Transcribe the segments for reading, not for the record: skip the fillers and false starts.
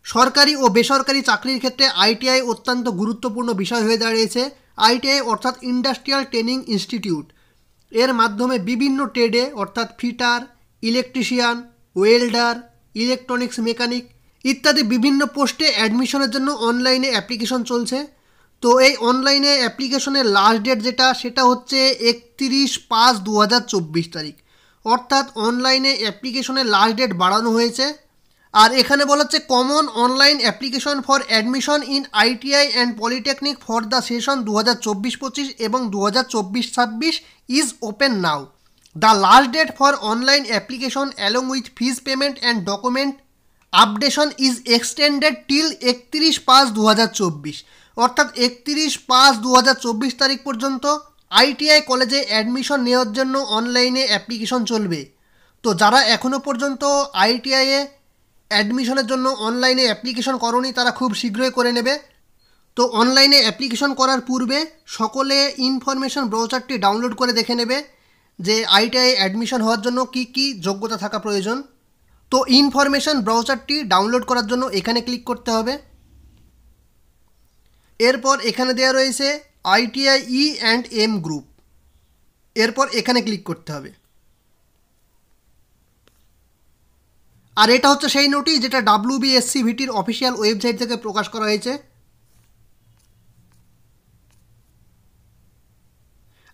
সরকারি ও বেসরকারি চাকরির ক্ষেত্রে আইটিআই অত্যন্ত গুরুত্বপূর্ণ বিষয় হয়ে দাঁড়িয়েছে। আইটিআই অর্থাৎ ইন্ডাস্ট্রিয়াল ট্রেনিং ইনস্টিটিউট, এর মাধ্যমে বিভিন্ন ট্রেডে অর্থাৎ fitter, electrician, welder, electronics mechanic ইত্যাদি বিভিন্ন পোস্টে অ্যাডমিশনের জন্য অনলাইনে অ্যাপ্লিকেশন চলছে। তো এই অনলাইনে অ্যাপ্লিকেশনের লাস্ট ডেট সেটা হচ্ছে 31/5/2024 তারিখ, অর্থাৎ অনলাইনে অ্যাপ্লিকেশনের লাস্ট ডেট বাড়ানো হয়েছে। আর এখানে বলা হচ্ছে common online application for admission in ITI and polytechnic for the session 2024-25 এবং 2024-26 is open now. The last date for online application along with fees payment and document updation is extended till 31/5/2024, অর্থাৎ 31/5/2024 তারিখ পর্যন্ত ITI কলেজে admission নেওয়ার জন্য অনলাইনে application চলবে। তো যারা এখনও পর্যন্ত আইটিআইয়ে অ্যাডমিশনের জন্য অনলাইনে অ্যাপ্লিকেশন করনি তারা খুব শীঘ্রই করে নেবে। তো অনলাইনে অ্যাপ্লিকেশন করার পূর্বে সকলে ইনফরমেশন ব্রাউজারটি ডাউনলোড করে দেখে নেবে যে আইটিআই অ্যাডমিশন হওয়ার জন্য কি কি যোগ্যতা থাকা প্রয়োজন। তো ইনফরমেশন ব্রাউজারটি ডাউনলোড করার জন্য এখানে ক্লিক করতে হবে। এরপর এখানে দেওয়া রয়েছে আইটিআই E&M গ্রুপ, এরপর এখানে ক্লিক করতে হবে। আর এটা হচ্ছে সেই নোটিশ যেটা WBSCVTর অফিসিয়াল ওয়েবসাইট থেকে প্রকাশ করা হয়েছে।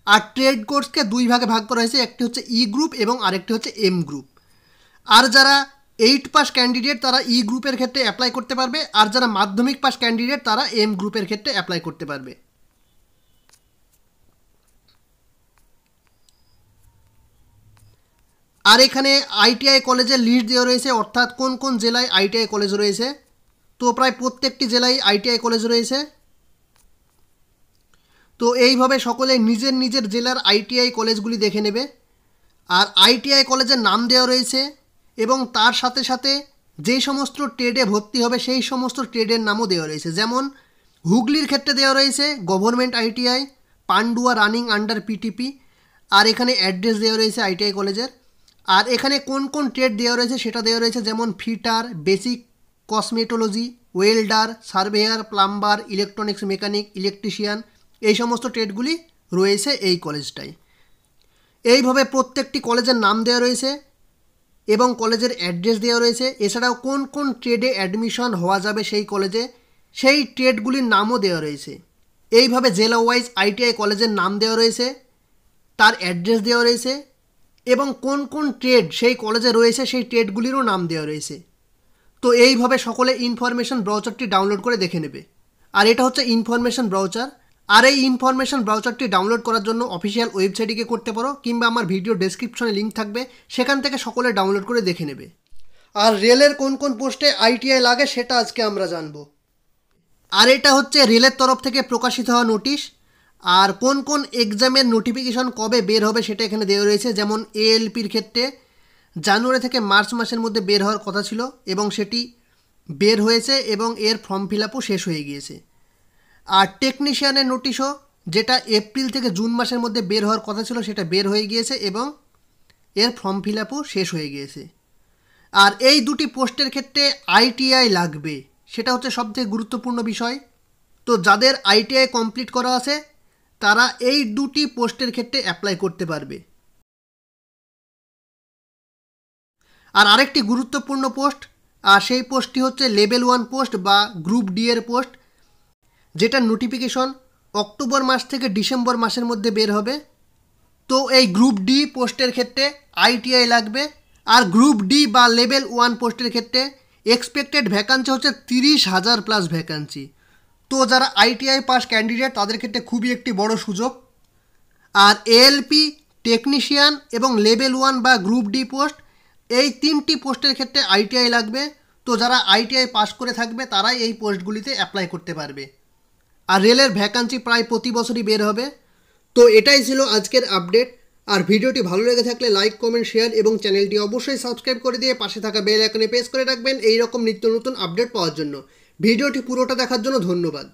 আর ট্রেড কোর্সকে দুই ভাগে ভাগ করা হয়েছে, একটি হচ্ছে ই গ্রুপ এবং আরেকটি হচ্ছে এম গ্রুপ। আর যারা 8 পাস ক্যান্ডিডেট তারা ই গ্রুপের ক্ষেত্রে অ্যাপ্লাই করতে পারবে, আর যারা মাধ্যমিক পাস ক্যান্ডিডেট তারা এম গ্রুপের ক্ষেত্রে অ্যাপ্লাই করতে পারবে। আর এখানে আইটিআই কলেজের লিস্ট দেওয়া রয়েছে, অর্থাৎ কোন কোন জেলায় আইটিআই কলেজ রয়েছে। তো প্রায় প্রত্যেকটি জেলায় আইটিআই কলেজ রয়েছে। তো এইভাবে সকলে নিজের নিজের জেলার আইটিআই কলেজগুলি দেখে নেবে। আর আইটিআই কলেজের নাম দেওয়া রয়েছে এবং তার সাথে সাথে যেই সমস্ত ট্রেডে ভর্তি হবে সেই সমস্ত ট্রেডের নামও দেওয়া রয়েছে। যেমন হুগলির ক্ষেত্রে দেওয়া রয়েছে government ITI, Pandua running under PTP. আর এখানে অ্যাড্রেস দেওয়া রয়েছে আইটিআই কলেজের। আর এখানে কোন কোন ট্রেড দেওয়া রয়েছে সেটা দেওয়া রয়েছে, যেমন fitter, basic cosmetology, welder, surveyor, plumber, electronics mechanic, electrician, এই সমস্ত ট্রেডগুলি রয়েছে এই কলেজটায়। এইভাবে প্রত্যেকটি কলেজের নাম দেওয়া রয়েছে এবং কলেজের অ্যাড্রেস দেওয়া রয়েছে। এছাড়াও কোন কোন ট্রেডে অ্যাডমিশন হওয়া যাবে সেই কলেজে সেই ট্রেডগুলির নামও দেওয়া রয়েছে। এইভাবে জেলা ওয়াইজ আইটিআই কলেজের নাম দেওয়া রয়েছে, তার অ্যাড্রেস দেওয়া রয়েছে এবং কোন কোন ট্রেড সেই কলেজে রয়েছে সেই ট্রেডগুলিরও নাম দেওয়া রয়েছে। তো এইভাবে সকলে ইনফরমেশন ব্রাউজারটি ডাউনলোড করে দেখে নেবে। আর এটা হচ্ছে ইনফরমেশন ব্রাউজার। আর এই ইনফরমেশন ব্রাউজারটি ডাউনলোড করার জন্য অফিসিয়াল ওয়েবসাইটে গিয়ে করতে পারো, কিংবা আমার ভিডিও ডেসক্রিপশনে লিঙ্ক থাকবে, সেখান থেকে সকলে ডাউনলোড করে দেখে নেবে। আর রেলের কোন কোন পোস্টে আইটিআই লাগে সেটা আজকে আমরা জানবো। আর এটা হচ্ছে রেলের তরফ থেকে প্রকাশিত হওয়া নোটিশ। আর কোন কোন এক্সামের নোটিফিকেশন কবে বের হবে সেটা এখানে দেওয়া রয়েছে। যেমন এএলপির ক্ষেত্রে জানুয়ারি থেকে মার্চ মাসের মধ্যে বের হওয়ার কথা ছিল এবং সেটি বের হয়েছে এবং এর ফর্ম ফিল আপও শেষ হয়ে গিয়েছে। আর টেকনিশিয়ানের নোটিশও যেটা এপ্রিল থেকে জুন মাসের মধ্যে বের হওয়ার কথা ছিল সেটা বের হয়ে গিয়েছে এবং এর ফর্ম ফিল আপও শেষ হয়ে গিয়েছে। আর এই দুটি পোস্টের ক্ষেত্রে আইটিআই লাগবে, সেটা হচ্ছে সবথেকে গুরুত্বপূর্ণ বিষয়। তো যাদের আইটিআই কমপ্লিট করা আছে তারা এই দুটি পোস্টের ক্ষেত্রে অ্যাপ্লাই করতে পারবে। আর আরেকটি গুরুত্বপূর্ণ পোস্ট, আর সেই পোস্টটি হচ্ছে লেভেল 1 পোস্ট বা গ্রুপ ডি এর পোস্ট, যেটার নোটিফিকেশন অক্টোবর মাস থেকে ডিসেম্বর মাসের মধ্যে বের হবে। তো এই গ্রুপ ডি পোস্টের ক্ষেত্রে আইটিআই লাগবে। আর গ্রুপ ডি বা লেভেল 1 পোস্টের ক্ষেত্রে এক্সপেক্টেড ভ্যাকান্সি হচ্ছে 30,000 প্লাস ভ্যাকান্সি। তো যারা আইটিআই পাস ক্যান্ডিডেট তাদের ক্ষেত্রে খুবই একটি বড় সুযোগ। আর এএলপি, টেকনিশিয়ান এবং লেভেল 1 বা গ্রুপ ডি পোস্ট, এই তিনটি পোস্টের ক্ষেত্রে আইটিআই লাগবে। তো যারা আইটিআই পাস করে থাকবে তারাই এই পোস্টগুলিতে অ্যাপ্লাই করতে পারবে। আর রেলের ভ্যাকান্সি প্রায় প্রতি বছরই বের হবে। তো এটাই ছিল আজকের আপডেট। আর ভিডিওটি ভালো লেগে থাকলে লাইক, কমেন্ট, শেয়ার এবং চ্যানেলটি অবশ্যই সাবস্ক্রাইব করে দিয়ে পাশে থাকা বেল আইকনে প্রেস করে রাখবেন এই রকম নিত্য নতুন আপডেট পাওয়ার জন্য। ভিডিওটি পুরোটা দেখার জন্য ধন্যবাদ।